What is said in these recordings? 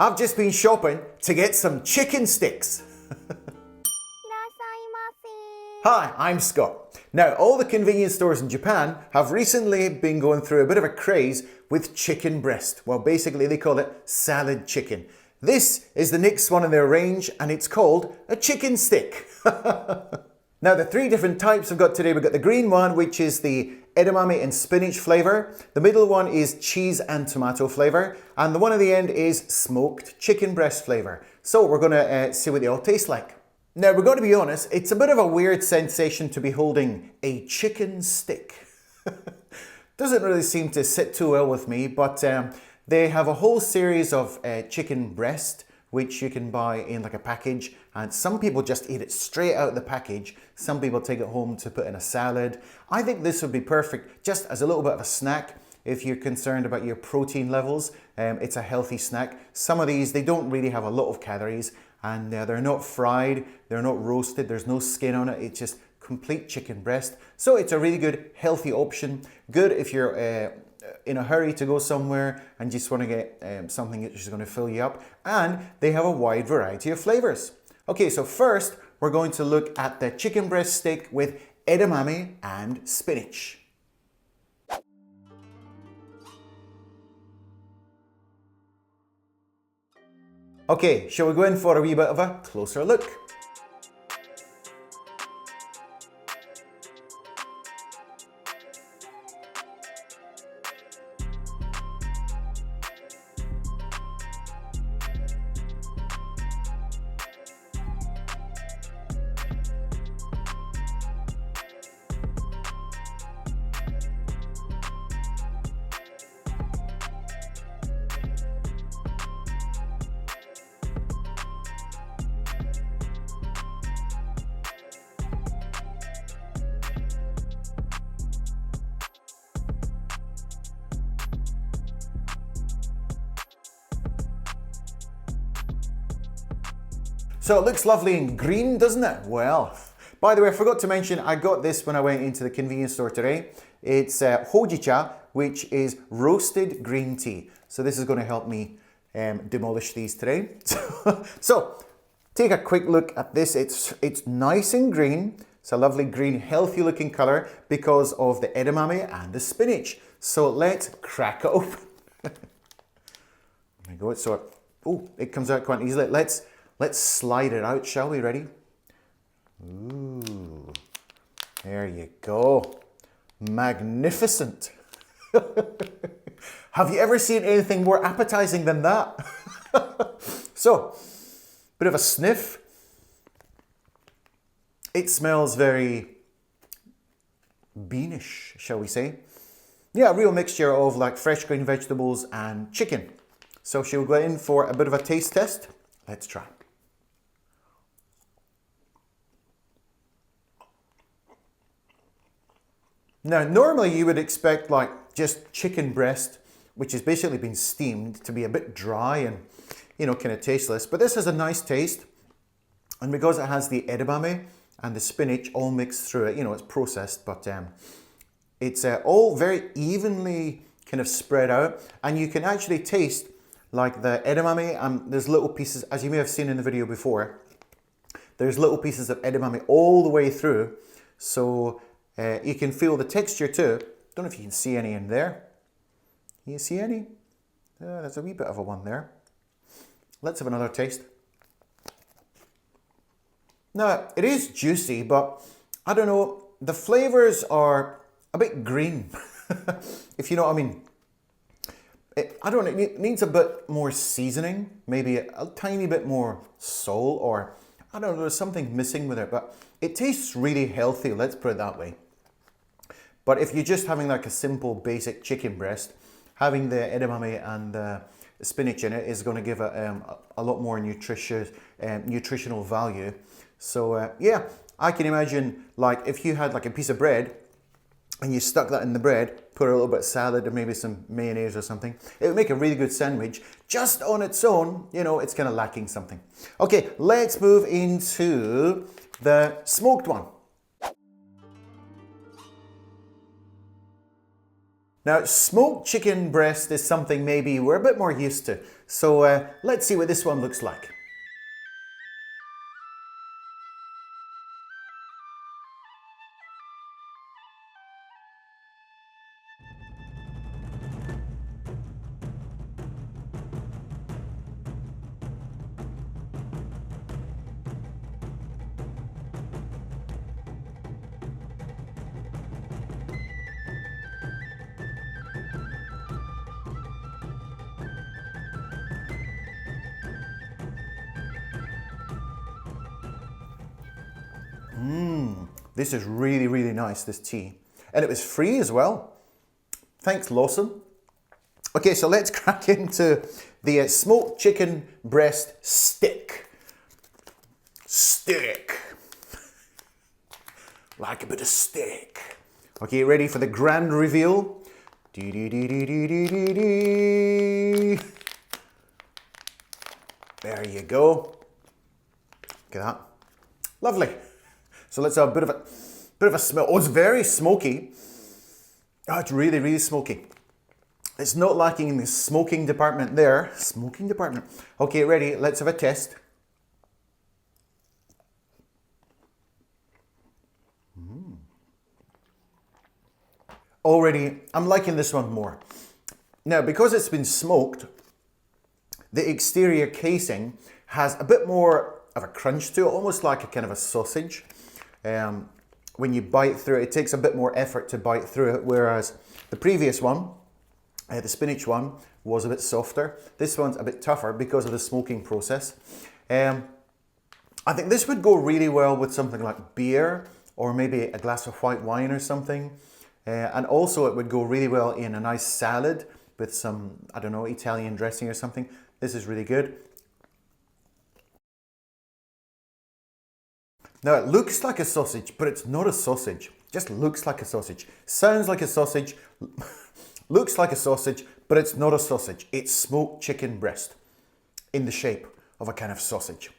I've just been shopping to get some chicken sticks. Hi, I'm Scott. Now, all the convenience stores in Japan have recently been going through a bit of a craze with chicken breast. Well, basically they call it salad chicken. This is the next one in their range and it's called a chicken stick. Now, the three different types I've got today, we've got the green one, which is the edamame and spinach flavour. The middle one is cheese and tomato flavour. And the one at the end is smoked chicken breast flavour. So we're going to see what they all taste like. Now, we're going to be honest, it's a bit of a weird sensation to be holding a chicken stick. Doesn't really seem to sit too well with me, but they have a whole series of chicken breast, which you can buy in like a package, and some people just eat it straight out of the package. Some people take it home to put in a salad. I think this would be perfect just as a little bit of a snack if you're concerned about your protein levels. It's a healthy snack. Some of these, they don't really have a lot of calories, and they're not fried, they're not roasted, there's no skin on it, it's just complete chicken breast. So it's a really good healthy option. Good if you're in a hurry to go somewhere and just want to get something that's just going to fill you up. And they have a wide variety of flavors. Okay, so first we're going to look at the chicken breast steak with edamame and spinach. Okay, shall we go in for a wee bit of a closer look? So it looks lovely and green, doesn't it? Well, by the way, I forgot to mention, I got this when I went into the convenience store today. It's hojicha, which is roasted green tea. So this is going to help me demolish these today. So take a quick look at this. It's nice and green. It's a lovely green, healthy looking color because of the edamame and the spinach. So let's crack it open. There we go. So, it comes out quite easily. Let's slide it out, shall we? Ready? Ooh, there you go. Magnificent. Have you ever seen anything more appetizing than that? So, bit of a sniff. It smells very beanish, shall we say. Yeah, a real mixture of like fresh green vegetables and chicken. So shall we go in for a bit of a taste test? Let's try. Now, normally you would expect like just chicken breast, which has basically been steamed, to be a bit dry and, you know, kind of tasteless. But this has a nice taste. And because it has the edamame and the spinach all mixed through it, you know, it's processed, but it's all very evenly kind of spread out. And you can actually taste like the edamame, and there's little pieces, as you may have seen in the video before, there's little pieces of edamame all the way through. So you can feel the texture too. Don't know if you can see any in there. Can you see any? There's a wee bit of a one there. Let's have another taste. Now, it is juicy, but I don't know, the flavors are a bit green, if you know what I mean. I don't know, it needs a bit more seasoning, maybe a tiny bit more salt, or I don't know, there's something missing with it, but it tastes really healthy, let's put it that way. But if you're just having like a simple basic chicken breast, having the edamame and the spinach in it is going to give it a lot more nutritional value. So yeah, I can imagine like if you had like a piece of bread and you stuck that in the bread, put a little bit of salad and maybe some mayonnaise or something, it would make a really good sandwich. Just on its own, you know, it's kind of lacking something. Okay, let's move into the smoked one. Now, smoked chicken breast is something maybe we're a bit more used to. So let's see what this one looks like. This is really, really nice, this tea. And it was free as well. Thanks, Lawson. Okay, so let's crack into the smoked chicken breast stick. Stick. Like a bit of steak. Okay, ready for the grand reveal? There you go. Look at that. Lovely. So let's have a bit of a smell. Oh, it's very smoky. Oh, it's really, really smoky. It's not lacking in the smoking department there. Smoking department. Okay, ready. Let's have a test. Already, I'm liking this one more. Now, because it's been smoked, the exterior casing has a bit more of a crunch to it, almost like a kind of a sausage. When you bite through it, it takes a bit more effort to bite through it, whereas the previous one, the spinach one, was a bit softer. This one's a bit tougher because of the smoking process. I think this would go really well with something like beer or maybe a glass of white wine or something. And also it would go really well in a nice salad with some, I don't know, Italian dressing or something. This is really good. Now it looks like a sausage, but it's not a sausage. It just looks like a sausage. Sounds like a sausage, looks like a sausage, but it's not a sausage. It's smoked chicken breast in the shape of a kind of sausage.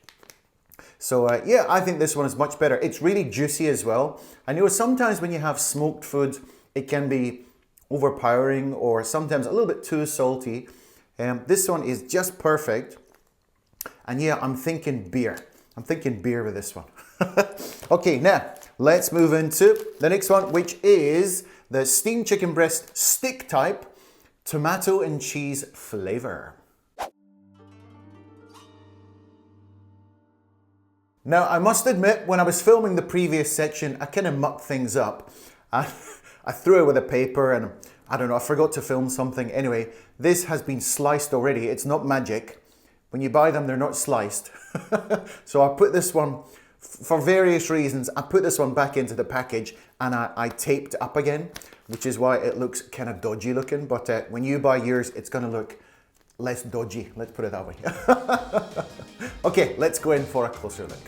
So yeah, I think this one is much better. It's really juicy as well. I know sometimes when you have smoked food, it can be overpowering or sometimes a little bit too salty. This one is just perfect. And yeah, I'm thinking beer. I'm thinking beer with this one. Okay, now let's move into the next one, which is the steamed chicken breast stick type, tomato and cheese flavor. Now, I must admit, when I was filming the previous section, I kind of mucked things up. I threw it with a paper and I don't know, I forgot to film something. Anyway, this has been sliced already. It's not magic. When you buy them, they're not sliced. So I put this one, for various reasons, I put this one back into the package and I taped it up again, which is why it looks kind of dodgy looking. But when you buy yours, it's going to look less dodgy. Let's put it that way. Okay, let's go in for a closer look.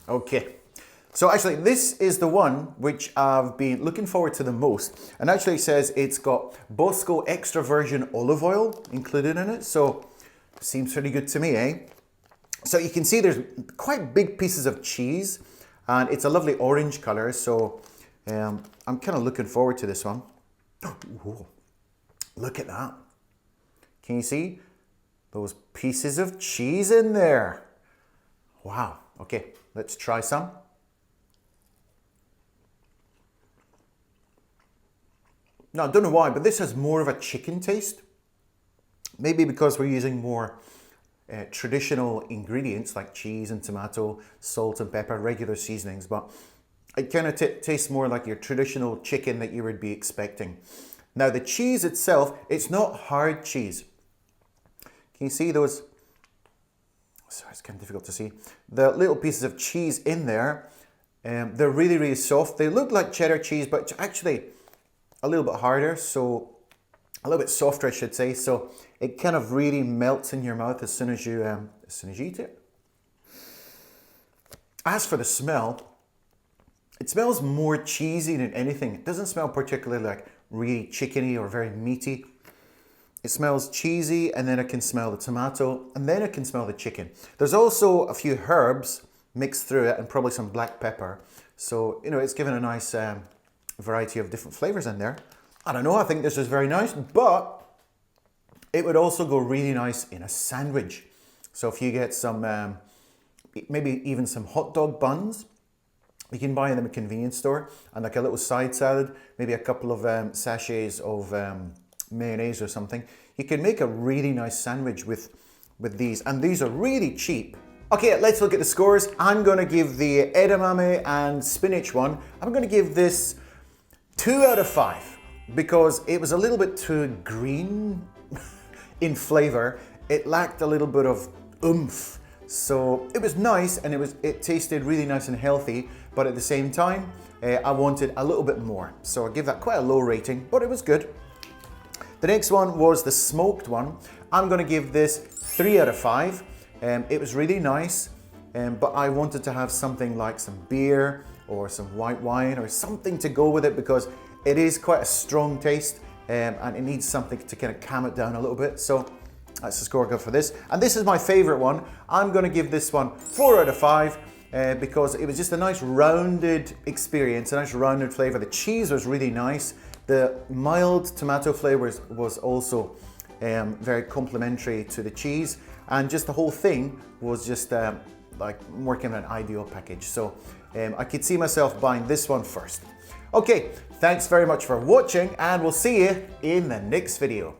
Okay, so actually this is the one which I've been looking forward to the most, and actually it says it's got Bosco extra virgin olive oil included in it, so seems pretty good to me, eh? So you can see there's quite big pieces of cheese and it's a lovely orange color, so I'm kind of looking forward to this one. Ooh, look at that. Can you see those pieces of cheese in there? Wow, okay. Let's try some. Now, I don't know why, but this has more of a chicken taste. Maybe because we're using more traditional ingredients like cheese and tomato, salt and pepper, regular seasonings. But It kind of tastes more like your traditional chicken that you would be expecting. Now the cheese itself, it's not hard cheese. Can you see those? Sorry, it's kind of difficult to see. The little pieces of cheese in there, they're really, really soft. They look like cheddar cheese, but it's actually a little bit harder, so a little bit softer, I should say. So it kind of really melts in your mouth as soon as you eat it. As for the smell, it smells more cheesy than anything. It doesn't smell particularly like really chickeny or very meaty. It smells cheesy, and then I can smell the tomato, and then I can smell the chicken. There's also a few herbs mixed through it and probably some black pepper. So, you know, it's given a nice variety of different flavors in there. I don't know, I think this is very nice, but it would also go really nice in a sandwich. So if you get some, maybe even some hot dog buns, you can buy them in a convenience store, and like a little side salad, maybe a couple of sachets of mayonnaise or something. You can make a really nice sandwich with these, and these are really cheap. Okay, let's look at the scores. I'm gonna give the edamame and spinach one, I'm gonna give this 2 out of 5 because it was a little bit too green in flavor. It lacked a little bit of oomph. So it was nice, and it tasted really nice and healthy, but at the same time, I wanted a little bit more. So I give that quite a low rating, but it was good. The next one was the smoked one. I'm gonna give this 3 out of 5. It was really nice, but I wanted to have something like some beer or some white wine or something to go with it because it is quite a strong taste, and it needs something to kind of calm it down a little bit. So that's the score I got for this. And this is my favorite one. I'm gonna give this one 4 out of 5 because it was just a nice rounded experience, a nice rounded flavor. The cheese was really nice. The mild tomato flavor was also very complimentary to the cheese, and just the whole thing was just like working an ideal package. So I could see myself buying this one first. Okay, thanks very much for watching, and we'll see you in the next video.